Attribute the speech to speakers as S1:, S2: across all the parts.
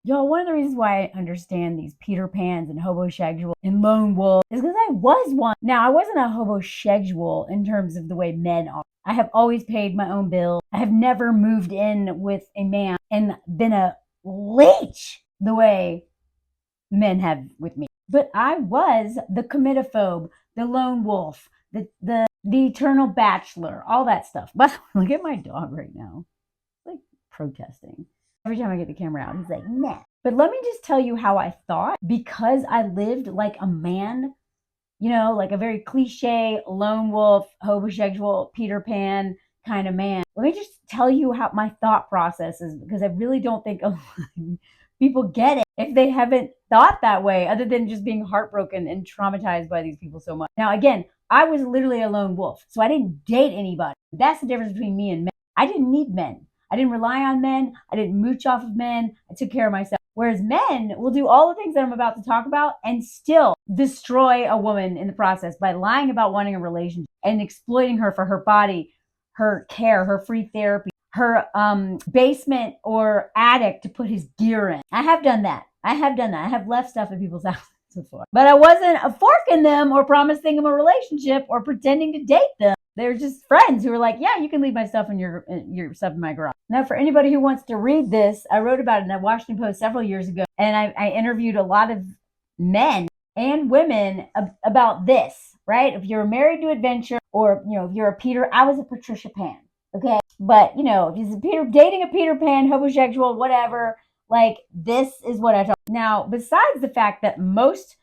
S1: Y'all, one of the reasons why I understand these Peter Pans and Hobosexual and Lone Wolf is because I was one. Now, I wasn't a Hobosexual in terms of the way men are. I have always paid my own bill. I have never moved in with a man and been a leech the way men have with me. But I was the comitophobe, the lone wolf, the eternal bachelor, all that stuff. But look at my dog right now, like protesting. Every time I get the camera out, he's like, nah. But let me just tell you how I thought, because I lived like a man, like a very cliche lone wolf, homosexual, Peter Pan kind of man. Let me just tell you how my thought process is, because I really don't think people get it if they haven't thought that way, other than just being heartbroken and traumatized by these people so much. Now, again, I was literally a lone wolf, so I didn't date anybody. That's the difference between me and men. I didn't need men. I didn't rely on men. I didn't mooch off of men. I took care of myself. Whereas men will do all the things that I'm about to talk about and still destroy a woman in the process by lying about wanting a relationship and exploiting her for her body, her care, her free therapy, her basement or attic to put his gear in. I have done that. I have left stuff at people's houses before. But I wasn't a fork in them or promising them a relationship or pretending to date them. They're just friends who are like, yeah, you can leave my stuff in your stuff in my garage. Now, for anybody who wants to read this, I wrote about it in the Washington Post several years ago, and I interviewed a lot of men and women about this, right? If you're married to adventure, or if you're a Peter, I was a Patricia Pan, okay? But if he's dating a Peter Pan, homosexual, whatever, like this is what I talk. Now, besides the fact that most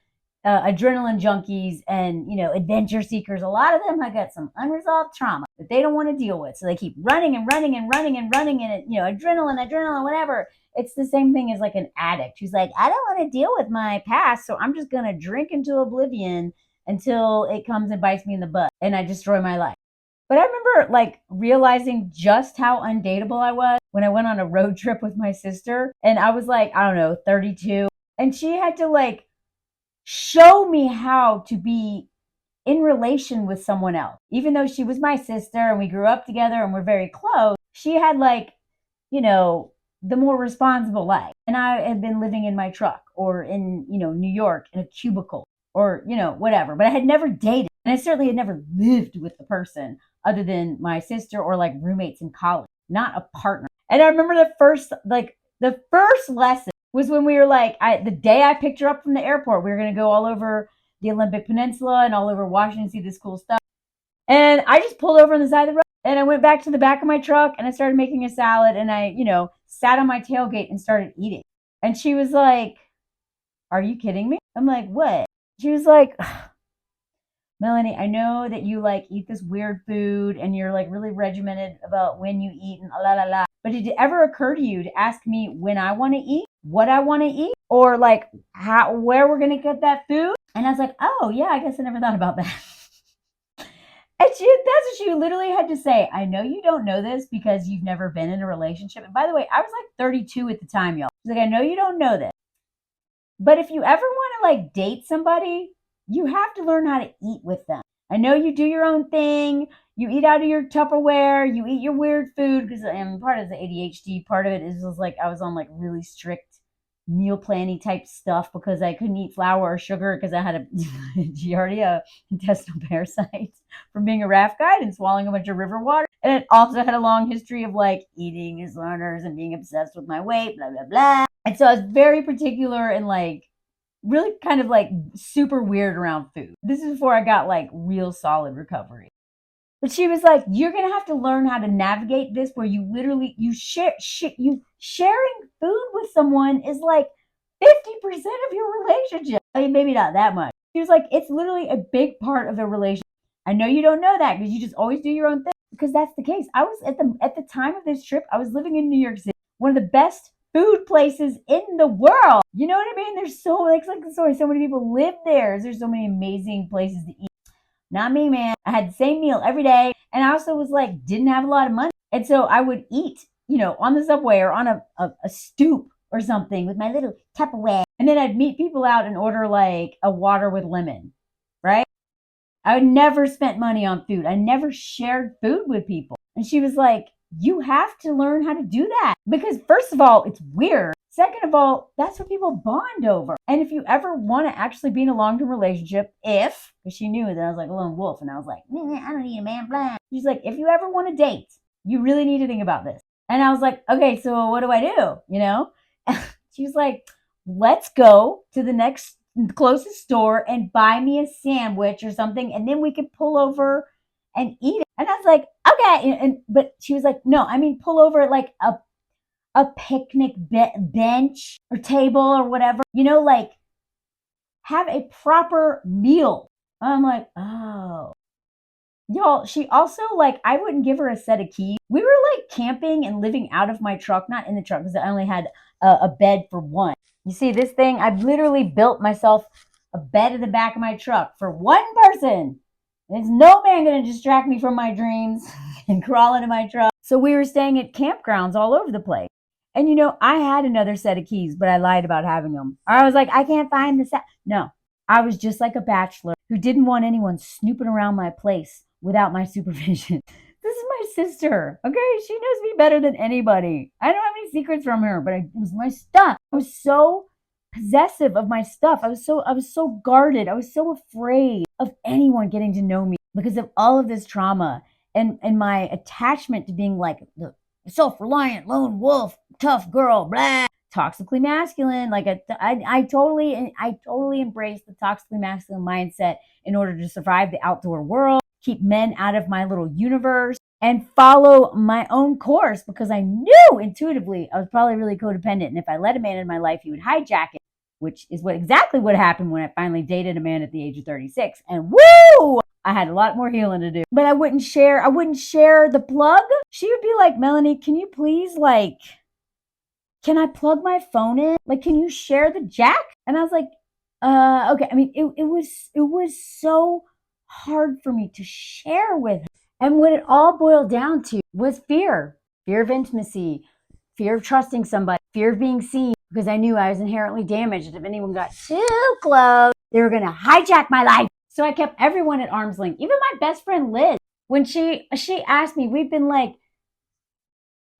S1: adrenaline junkies and adventure seekers, a lot of them have got some unresolved trauma that they don't want to deal with, so they keep running and running and running and running, and adrenaline, whatever. It's the same thing as like an addict who's like, I don't want to deal with my past, so I'm just gonna drink into oblivion until it comes and bites me in the butt and I destroy my life. But I remember like realizing just how undateable I was when I went on a road trip with my sister, and I was like, I don't know, 32, and she had to like show me how to be in relation with someone else. Even though she was my sister and we grew up together and we're very close, she had like, the more responsible life. And I had been living in my truck or in, New York in a cubicle or, whatever. But I had never dated. And I certainly had never lived with the person other than my sister or like roommates in college, not a partner. And I remember the first lesson was when we were like, the day I picked her up from the airport, we were going to go all over the Olympic Peninsula and all over Washington, see this cool stuff. And I just pulled over on the side of the road and I went back to the back of my truck and I started making a salad and I, sat on my tailgate and started eating. And she was like, are you kidding me? I'm like, what? She was like, Melanie, I know that you like eat this weird food and you're like really regimented about when you eat and la la la. But did it ever occur to you to ask me when I want to eat, what I want to eat, or like where we're gonna get that food? And I was like, oh yeah, I guess I never thought about that. And that's what she literally had to say. I know you don't know this because you've never been in a relationship. And by the way, I was like 32 at the time, y'all. She's like, I know you don't know this, but if you ever want to like date somebody, you have to learn how to eat with them. I know you do your own thing. You eat out of your Tupperware. You eat your weird food because part of the ADHD part of it is just like I was on like really strict meal planning type stuff because I couldn't eat flour or sugar because I had a Giardia intestinal parasite from being a raft guide and swallowing a bunch of river water. And it also had a long history of like eating disorders and being obsessed with my weight, blah, blah, blah. And so I was very particular and like really kind of like super weird around food. This is before I got like real solid recovery. But she was like, you're going to have to learn how to navigate this where you literally, sharing food with someone is like 50% of your relationship. I mean, maybe not that much. She was like, it's literally a big part of the relationship. I know you don't know that because you just always do your own thing, because that's the case. I was at the time of this trip, I was living in New York City, one of the best food places in the world. You know what I mean? There's so many people live there. There's so many amazing places to eat. Not me, man. I had the same meal every day. And I also was like, didn't have a lot of money. And so I would eat, on the subway or on a stoop or something with my little Tupperware. And then I'd meet people out and order like a water with lemon, right? I never spent money on food. I never shared food with people. And she was like, you have to learn how to do that. Because first of all, it's weird. Second of all, that's what people bond over. And if you ever want to actually be in a long-term relationship, because she knew that I was like a lone wolf, and I was like, I don't need a man, blah. She's like, if you ever want to date, you really need to think about this. And I was like, okay, so what do I do? She's like, let's go to the next closest store and buy me a sandwich or something, and then we can pull over and eat it. And I was like, okay. But she was like, no, I mean pull over at like a picnic bench or table or whatever, like have a proper meal. I'm like, oh. Y'all, she also, like, I wouldn't give her a set of keys. We were like camping and living out of my truck, not in the truck because I only had a bed for one. You see this thing? I've literally built myself a bed in the back of my truck for one person. There's no man going to distract me from my dreams and crawl into my truck. So we were staying at campgrounds all over the place. And I had another set of keys, but I lied about having them. I was like, I can't find the set. No, I was just like a bachelor who didn't want anyone snooping around my place without my supervision. This is my sister, okay? She knows me better than anybody. I don't have any secrets from her, but it was my stuff. I was so possessive of my stuff. I was so guarded. I was so afraid of anyone getting to know me because of all of this trauma and my attachment to being like the self-reliant lone wolf, tough girl, blah, toxically masculine. Like I totally embraced the toxically masculine mindset in order to survive the outdoor world, keep men out of my little universe, and follow my own course because I knew intuitively I was probably really codependent. And if I let a man in my life, he would hijack it, which is exactly what happened when I finally dated a man at the age of 36. And woo! I had a lot more healing to do. But I wouldn't share the plug. She would be like, Melanie, can you please, can I plug my phone in? Like, can you share the jack? And I was like, okay. I mean, it was so hard for me to share with her. And what it all boiled down to was fear of intimacy, fear of trusting somebody, fear of being seen, because I knew I was inherently damaged. If anyone got too close, they were going to hijack my life. So I kept everyone at arm's length. Even my best friend Liz, when she asked me, we've been like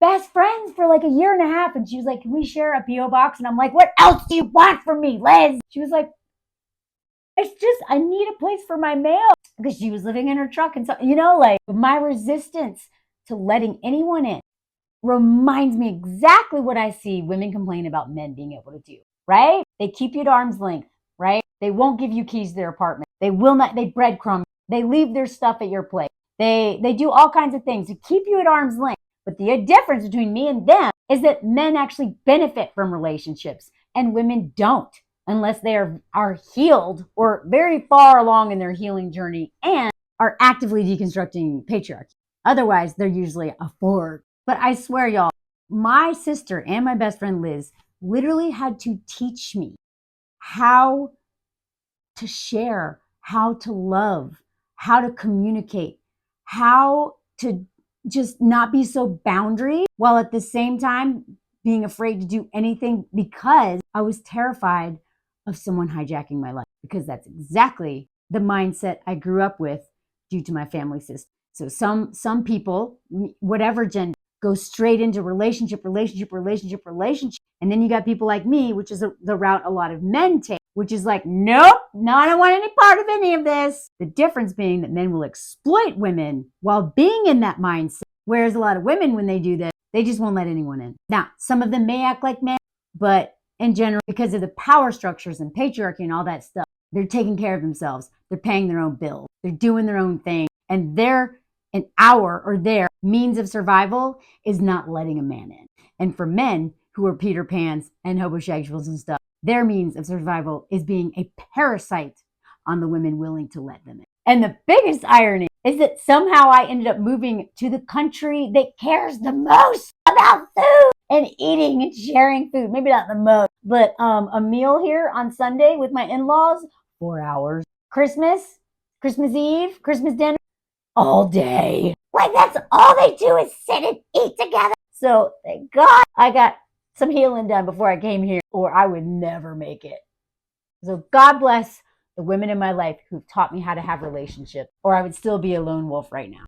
S1: best friends for like a year and a half, and she was like, can we share a P.O. box? And I'm like, what else do you want from me, Liz? She was like, it's just, I need a place for my mail, because she was living in her truck. And so, my resistance to letting anyone in reminds me exactly what I see women complain about men being able to do, right? They keep you at arm's length, right? They won't give you keys to their apartment. They will not, they breadcrumb. They leave their stuff at your place. They do all kinds of things to keep you at arm's length. But the difference between me and them is that men actually benefit from relationships and women don't, unless they are healed or very far along in their healing journey and are actively deconstructing patriarchy. Otherwise, they're usually a forward. But I swear, y'all, my sister and my best friend Liz literally had to teach me how to share, how to love, how to communicate, how to just not be so boundary while at the same time being afraid to do anything because I was terrified of someone hijacking my life, because that's exactly the mindset I grew up with due to my family system. So some people, whatever gender, go straight into relationship. And then you got people like me, which is the route a lot of men take, which is like, nope, no, I don't want any part of any of this. The difference being that men will exploit women while being in that mindset. Whereas a lot of women, when they do that, they just won't let anyone in. Now, some of them may act like men, but in general, because of the power structures and patriarchy and all that stuff, they're taking care of themselves. They're paying their own bills. They're doing their own thing. And their means of survival is not letting a man in. And for men who are Peter Pans and hobosexuals and stuff, their means of survival is being a parasite on the women willing to let them in. And the biggest irony is that somehow I ended up moving to the country that cares the most about food and eating and sharing food. Maybe not the most, but a meal here on Sunday with my in-laws, 4 hours. Christmas Eve, Christmas dinner, all day. Like, that's all they do is sit and eat together. So thank God I got some healing done before I came here, or I would never make it. So God bless the women in my life who've taught me how to have relationships, or I would still be a lone wolf right now.